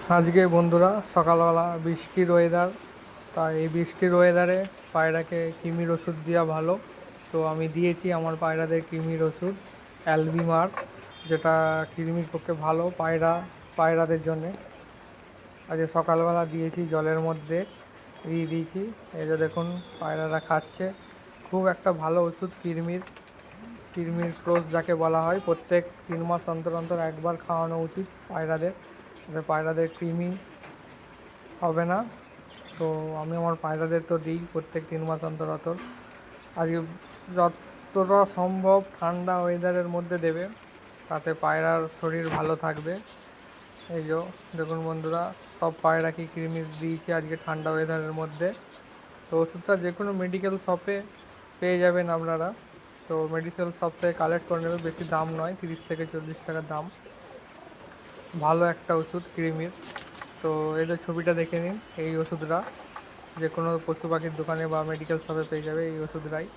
আজকে বন্ধুরা সকালবেলা বৃষ্টির ওয়েদার, তাই এই বৃষ্টির ওয়েদারে পায়রাকে কৃমির ওষুধ দেওয়া ভালো। তো আমি দিয়েছি আমার পায়রাদের কৃমির ওষুধ অ্যালবিমার, যেটা কৃমির পক্ষে ভালো পায়রাদের জন্যে। আজকে সকালবেলা দিয়েছি, জলের মধ্যে দিয়ে দিয়েছি। এই যে দেখুন পায়রারা খাচ্ছে। খুব একটা ভালো ওষুধ কৃমির ক্রোস যাকে বলা হয়, প্রত্যেক 3 মাস অন্তর অন্তর একবার খাওয়ানো উচিত পায়রাদের, যাতে পায়রাদের কৃমি হবে না। তো আমি আমার পায়রাদের তো দিই প্রত্যেক 3 মাস অন্তর অন্তর। আজকে যতটা সম্ভব ঠান্ডা ওয়েদারের মধ্যে দেবে, তাতে পায়রার শরীর ভালো থাকবে। এই যে দেখুন বন্ধুরা, সব পায়রাকে কৃমি দিয়েছি আজকে ঠান্ডা ওয়েদারের মধ্যে। তো ওষুধটা যে কোনো মেডিকেল শপে পেয়ে যাবেন আপনারা। তো মেডিকেল শপ থেকে কালেক্ট করে নেবে, বেশি দাম নয়, 30 থেকে 40 টাকা দাম। ভালো একটা ওষুধ কৃমির। তো এদের ছবিটা দেখে নিন, এই ওষুধটা যে কোনো পশু পাখির দোকানে বা মেডিকেল শপে পেয়ে যাবে এই ওষুধটাই।